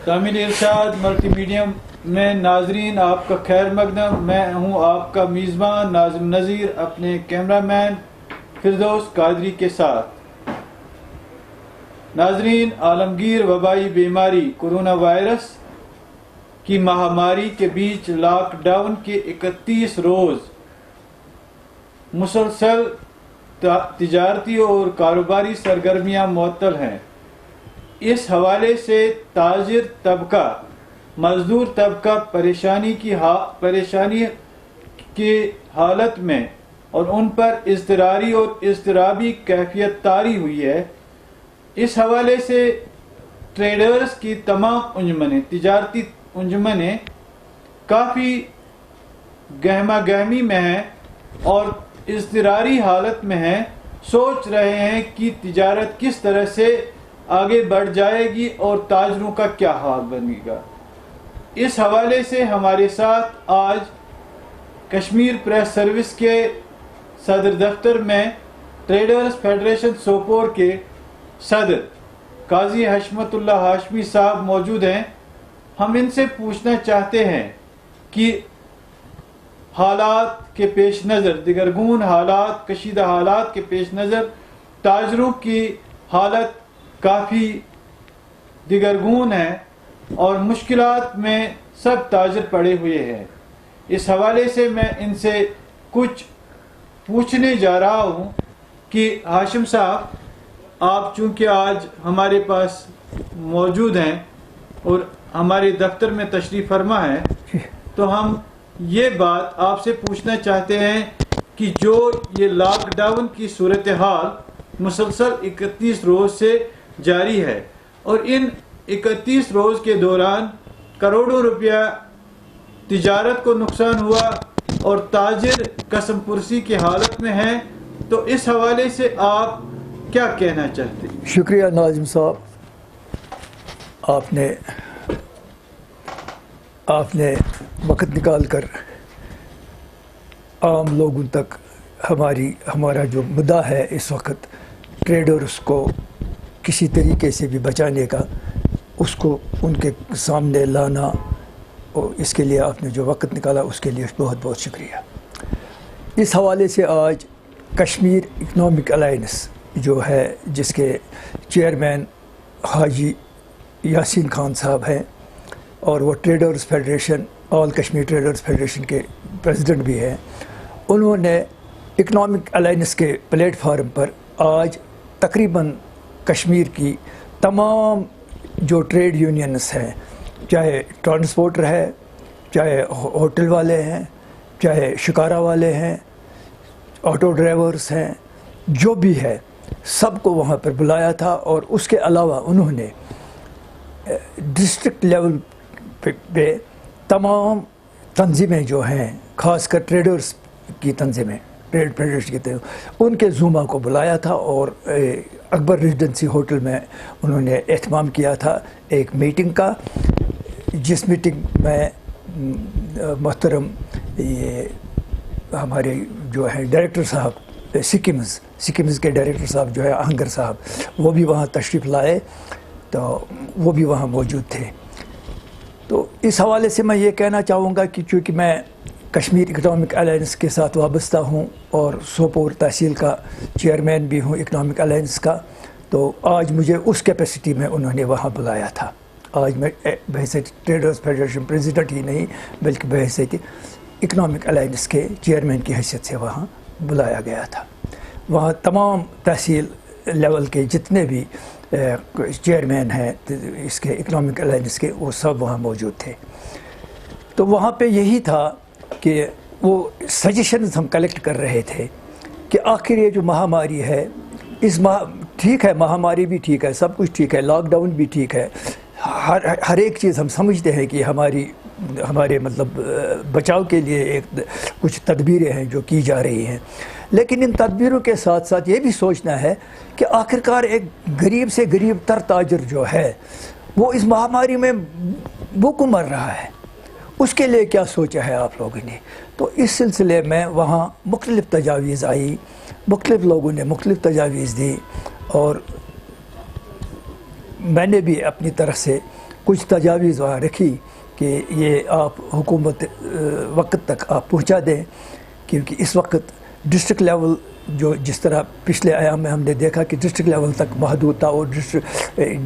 تامل ارشاد multi medium میں ناظرین آپ کا خیر مقدم. میں ہوں آپ کا میزبان ناظم نذیر اپنے کیمرہ مین فردوس قادری کے ساتھ. ناظرین، عالمگیر وبائی بیماری کورونا وائرس کی مہاماری کے بیچ لاک ڈاؤن کے 31 روز مسلسل تجارتی اور کاروباری سرگرمیاں معطل ہیں. اس حوالے سے تاجر طبقہ، مزدور طبقہ پریشانی کی حالت میں اور ان پر اضطراری اور اضطرابی کیفیت طاری ہوئی ہے. اس حوالے سے ٹریڈرز کی تمام انجمنیں، تجارتی انجمنیں کافی گہما گہمی میں ہیں اور اضطراری حالت میں ہیں. سوچ رہے ہیں کہ تجارت کس طرح سے آگے بڑھ جائے گی اور تاجروں کا کیا حال بنے گا. اس حوالے سے ہمارے ساتھ آج کشمیر پریس سروس کے صدر دفتر میں ٹریڈرز فیڈریشن سوپور کے صدر قاضی حشمت اللہ ہاشمی صاحب موجود ہیں. ہم ان سے پوچھنا چاہتے ہیں کہ حالات کے پیش نظر، دگرگون حالات، کشیدہ حالات کے پیش نظر تاجروں کی حالت کافی دگرگون ہے اور مشکلات میں سب تاجر پڑے ہوئے ہیں. اس حوالے سے میں ان سے کچھ پوچھنے جا رہا ہوں کہ ہاشم صاحب، آپ چونکہ آج ہمارے پاس موجود ہیں اور ہمارے دفتر میں تشریف فرما ہے، تو ہم یہ بات آپ سے پوچھنا چاہتے ہیں کہ جو یہ لاک ڈاؤن کی صورتحال مسلسل 31 روز سے جاری ہے اور ان 31 روز کے دوران کروڑوں روپیہ تجارت کو نقصان ہوا اور تاجر قسم پرسی کی حالت میں ہیں، تو اس حوالے سے آپ کیا کہنا چاہتے ہیں؟ شکریہ ناظم صاحب، آپ نے وقت نکال کر عام لوگوں تک ہمارا جو مدعا ہے اس وقت ٹریڈرز کو کسی طریقے سے بھی بچانے کا، اس کو ان کے سامنے لانا، اور اس کے لیے آپ نے جو وقت نکالا اس کے لیے بہت بہت شکریہ. اس حوالے سے آج کشمیر اکنامک الائنس جو ہے، جس کے چیئرمین حاجی یاسین خان صاحب ہیں اور وہ ٹریڈرز فیڈریشن، آل کشمیر ٹریڈرز فیڈریشن کے پریزیڈنٹ بھی ہیں، انہوں نے اکنامک الائنس کے پلیٹ فارم پر آج تقریباً کشمیر کی تمام جو ٹریڈ یونینز ہیں، چاہے ٹرانسپورٹر ہے، چاہے ہوٹل والے ہیں، چاہے شکارہ والے ہیں، آٹو ڈرائیورز ہیں، جو بھی ہے سب کو وہاں پر بلایا تھا. اور اس کے علاوہ انہوں نے ڈسٹرکٹ لیول پہ تمام تنظیمیں جو ہیں، خاص کر ٹریڈرز کی تنظیمیں، ٹریڈ فیڈریشن کی تنظیمیں، ان کے زوما کو بلایا تھا اور اکبر ریزیڈنسی ہوٹل میں انہوں نے اہتمام کیا تھا ایک میٹنگ کا، جس میٹنگ میں محترم یہ ہمارے جو ہے ڈائریکٹر صاحب سکمز کے ڈائریکٹر صاحب جو ہے آہنگر صاحب، وہ بھی وہاں تشریف لائے، تو وہ بھی وہاں موجود تھے. تو اس حوالے سے میں یہ کہنا چاہوں گا کہ چونکہ میں کشمیر اکنامک الائنس کے ساتھ وابستہ ہوں اور سوپور تحصیل کا چیئرمین بھی ہوں اکنامک الائنس کا، تو آج مجھے اس کیپیسٹی میں انہوں نے وہاں بلایا تھا. آج میں بحیثیت ٹریڈرز فیڈریشن پریزیڈنٹ ہی نہیں بلکہ بحیثیت اکنامک الائنس کے چیئرمین کی حیثیت سے وہاں بلایا گیا تھا. وہاں تمام تحصیل لیول کے جتنے بھی چیئرمین ہیں اس کے اکنامک الائنس کے، وہ سب وہاں موجود تھے. تو وہاں پہ یہی تھا کہ وہ سجیشنز ہم کلیکٹ کر رہے تھے کہ آخر یہ جو مہاماری ہے، ٹھیک ہے، مہاماری بھی ٹھیک ہے، سب کچھ ٹھیک ہے، لاک ڈاؤن بھی ٹھیک ہے، ہر ایک چیز ہم سمجھتے ہیں کہ ہمارے مطلب بچاؤ کے لیے کچھ تدبیریں ہیں جو کی جا رہی ہیں، لیکن ان تدبیروں کے ساتھ ساتھ یہ بھی سوچنا ہے کہ آخرکار ایک غریب سے غریب تر تاجر جو ہے وہ اس مہاماری میں بھوک مر رہا ہے، اس کے لیے کیا سوچا ہے آپ لوگوں نے. تو اس سلسلے میں وہاں مختلف تجاویز آئی، مختلف لوگوں نے مختلف تجاویز دی، اور میں نے بھی اپنی طرف سے کچھ تجاویز وہاں رکھی کہ یہ آپ حکومت وقت تک آپ پہنچا دیں، کیونکہ اس وقت ڈسٹرکٹ لیول جو جس طرح پچھلے ایام میں ہم نے دیکھا کہ ڈسٹرکٹ لیول تک محدود تھا، اور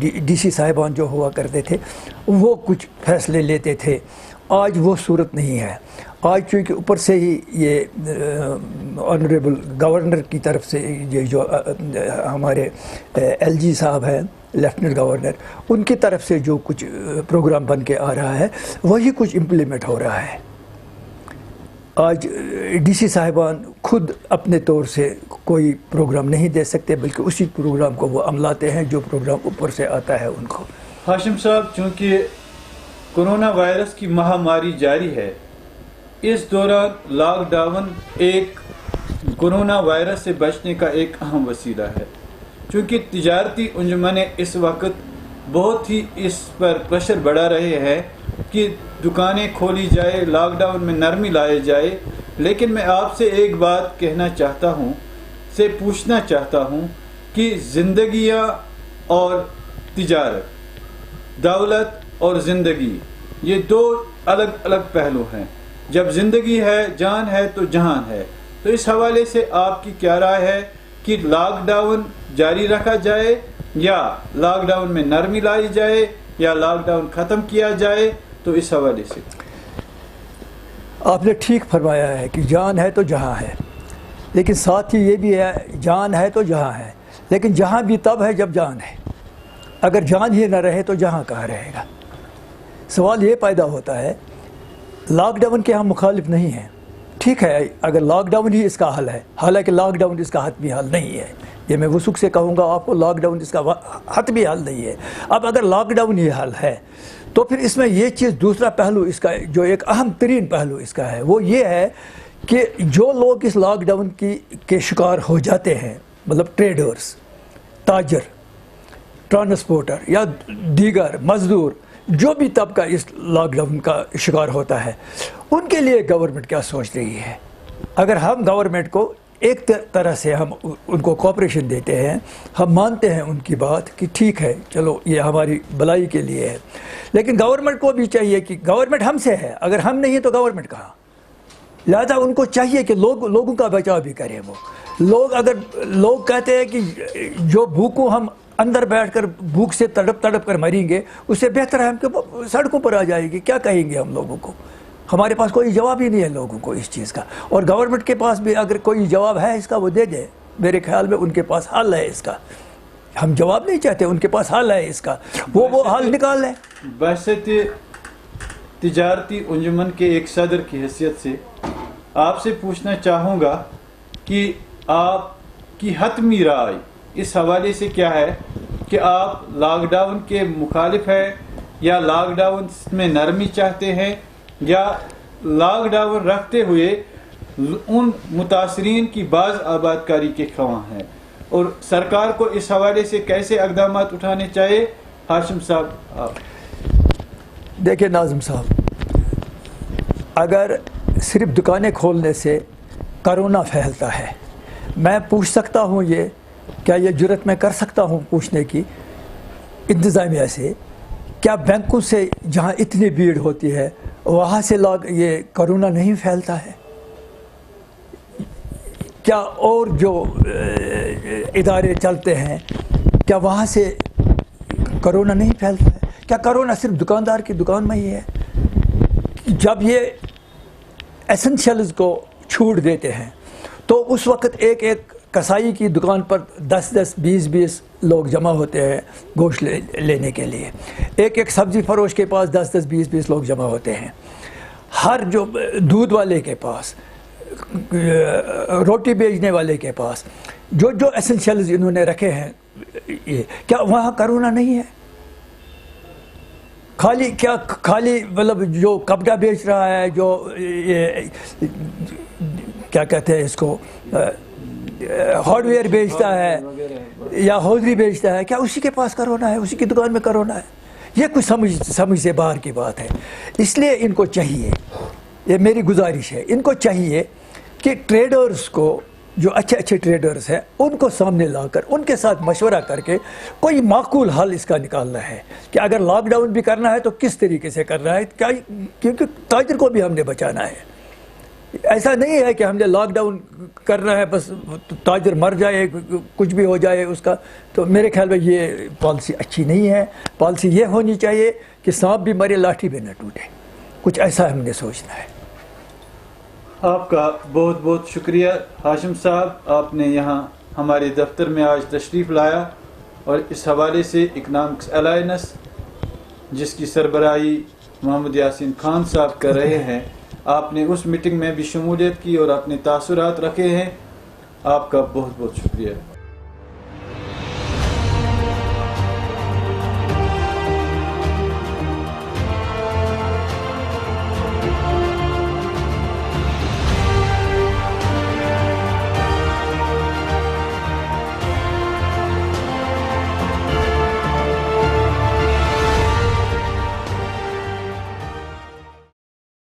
ڈی سی صاحبان جو ہوا کرتے تھے وہ کچھ فیصلے لیتے تھے، آج وہ صورت نہیں ہے۔ آج چونکہ اوپر سے ہی یہ آنریبل گورنر کی طرف سے یہ جو ہمارے ایل جی صاحب ہیں لیفٹننٹ گورنر، ان کی طرف سے جو کچھ پروگرام بن کے آ رہا ہے وہی کچھ امپلیمنٹ ہو رہا ہے۔ آج ڈی سی صاحبان خود اپنے طور سے کوئی پروگرام نہیں دے سکتے، بلکہ اسی پروگرام کو وہ عملاتے ہیں جو پروگرام اوپر سے آتا ہے ان کو۔ ہاشم صاحب، چونکہ کرونا وائرس کی مہاماری جاری ہے، اس دوران لاک ڈاؤن ایک کرونا وائرس سے بچنے کا ایک اہم وسیلہ ہے، چونکہ تجارتی انجمنیں اس وقت بہت ہی اس پر پریشر بڑھا رہے ہیں کہ دکانیں کھولی جائے، لاک ڈاؤن میں نرمی لائے جائے۔ لیکن میں آپ سے ایک بات کہنا چاہتا ہوں، سے پوچھنا چاہتا ہوں کہ زندگیاں اور تجارت، دولت اور زندگی، یہ دو الگ الگ پہلو ہیں۔ جب زندگی ہے، جان ہے تو جہان ہے۔ تو اس حوالے سے آپ کی کیا رائے ہے کہ لاک ڈاؤن جاری رکھا جائے، یا لاک ڈاؤن میں نرمی لائی جائے، یا لاک ڈاؤن ختم کیا جائے؟ تو اس حوالے سے آپ نے ٹھیک فرمایا ہے کہ جان ہے تو جہاں ہے، لیکن ساتھ ہی یہ بھی ہے جان ہے تو جہاں ہے، لیکن جہاں بھی تب ہے جب جان ہے۔ اگر جان ہی نہ رہے تو جہاں کہاں رہے گا؟ سوال یہ پیدا ہوتا ہے، لاک ڈاؤن کے ہم مخالف نہیں ہیں، ٹھیک ہے اگر لاک ڈاؤن ہی اس کا حل ہے، حالانکہ لاک ڈاؤن اس کا حتمی حل نہیں ہے، یہ میں وثوق سے کہوں گا آپ کو، لاک ڈاؤن اس کا حتمی حل نہیں ہے۔ اب اگر لاک ڈاؤن ہی حل ہے تو پھر اس میں یہ چیز دوسرا پہلو اس کا جو ایک اہم ترین پہلو اس کا ہے، وہ یہ ہے کہ جو لوگ اس لاک ڈاؤن کے شکار ہو جاتے ہیں، مطلب ٹریڈرز، تاجر، ٹرانسپورٹر یا دیگر مزدور، جو بھی طبقہ اس لاک ڈاؤن کا شکار ہوتا ہے، ان کے لیے گورنمنٹ کیا سوچ رہی ہے؟ اگر ہم گورنمنٹ کو ایک طرح سے ہم ان کو کوآپریشن دیتے ہیں، ہم مانتے ہیں ان کی بات کہ ٹھیک ہے چلو یہ ہماری بھلائی کے لیے ہے، لیکن گورنمنٹ کو بھی چاہیے کہ گورنمنٹ ہم سے ہے، اگر ہم نہیں تو گورنمنٹ کہاں؟ لہذا ان کو چاہیے کہ لوگوں کا بچاؤ بھی کریں۔ وہ اگر لوگ کہتے ہیں کہ جو بھوکوں ہم اندر بیٹھ کر بھوک سے تڑپ کر مریں گے، اس سے بہتر ہے ہم کہ سڑکوں پر آ جائے گی، کیا کہیں گے ہم لوگوں کو؟ ہمارے پاس کوئی جواب ہی نہیں ہے لوگوں کو اس چیز کا، اور گورنمنٹ کے پاس بھی اگر کوئی جواب ہے اس کا وہ دے دے، میرے خیال میں ان کے پاس حل ہے اس کا۔ ہم جواب نہیں چاہتے، ان کے پاس حل ہے اس کا، وہ حل نکال لیں۔ بحثیت تجارتی انجمن کے ایک صدر کی حیثیت سے آپ سے پوچھنا چاہوں گا کہ آپ کی حتمی رائے اس حوالے سے کیا ہے کہ آپ لاک ڈاؤن کے مخالف ہیں، یا لاک ڈاؤن میں نرمی چاہتے ہیں، یا لاک ڈاؤن رکھتے ہوئے ان متاثرین کی باز آباد کاری کے خواہاں ہیں، اور سرکار کو اس حوالے سے کیسے اقدامات اٹھانے چاہیے؟ ہاشم صاحب آپ دیکھیں ناظم صاحب، اگر صرف دکانیں کھولنے سے کرونا پھیلتا ہے، میں پوچھ سکتا ہوں، یہ کیا یہ جرت میں کر سکتا ہوں پوچھنے کی انتظامیہ سے، کیا بینکوں سے جہاں اتنی بھیڑ ہوتی ہے وہاں سے یہ کرونا نہیں پھیلتا ہے؟ کیا اور جو ادارے چلتے ہیں کیا وہاں سے کرونا نہیں پھیلتا ہے؟ کیا کرونا صرف دکاندار کی دکان میں ہی ہے؟ جب یہ ایسنشلز کو چھوٹ دیتے ہیں تو اس وقت ایک کسائی کی دکان پر 10 20 لوگ جمع ہوتے ہیں گوشت لینے کے لیے، ایک سبزی فروش کے پاس 10 20 لوگ جمع ہوتے ہیں، ہر جو دودھ والے کے پاس، روٹی بیچنے والے کے پاس، جو ایسنشلز انہوں نے رکھے ہیں، کیا وہاں کرونا نہیں ہے؟ خالی مطلب جو کپڑا بیچ رہا ہے، جو کیا کہتے ہیں اس کو، ہارڈ ویئر بیچتا ہے یا ہوزری بیچتا ہے، کیا اسی کے پاس کرونا ہے؟ اسی کی دکان میں کرونا ہے؟ یہ کچھ سمجھ سے باہر کی بات ہے۔ اس لیے ان کو چاہیے، یہ میری گزارش ہے، ان کو چاہیے کہ ٹریڈرز کو جو اچھے اچھے ٹریڈرز ہیں ان کو سامنے لا کر ان کے ساتھ مشورہ کر کے کوئی معقول حل اس کا نکالنا ہے کہ اگر لاک ڈاؤن بھی کرنا ہے تو کس طریقے سے کرنا ہے، کیونکہ تاجر کو بھی ہم نے بچانا ہے۔ ایسا نہیں ہے کہ ہم نے لاک ڈاؤن کرنا ہے بس تاجر مر جائے کچھ بھی ہو جائے اس کا، تو میرے خیال میں یہ پالیسی اچھی نہیں ہے۔ پالیسی یہ ہونی چاہیے کہ سانپ بھی مرے لاٹھی بھی نہ ٹوٹے، کچھ ایسا ہم نے سوچنا ہے۔ آپ کا بہت بہت شکریہ ہاشم صاحب، آپ نے یہاں ہمارے دفتر میں آج تشریف لایا اور اس حوالے سے اکنامکس الائنس جس کی سربراہی محمد یاسین خان صاحب کر رہے ہیں، آپ نے اس میٹنگ میں بھی شمولیت کی اور اپنے تاثرات رکھے ہیں۔ آپ کا بہت بہت شکریہ۔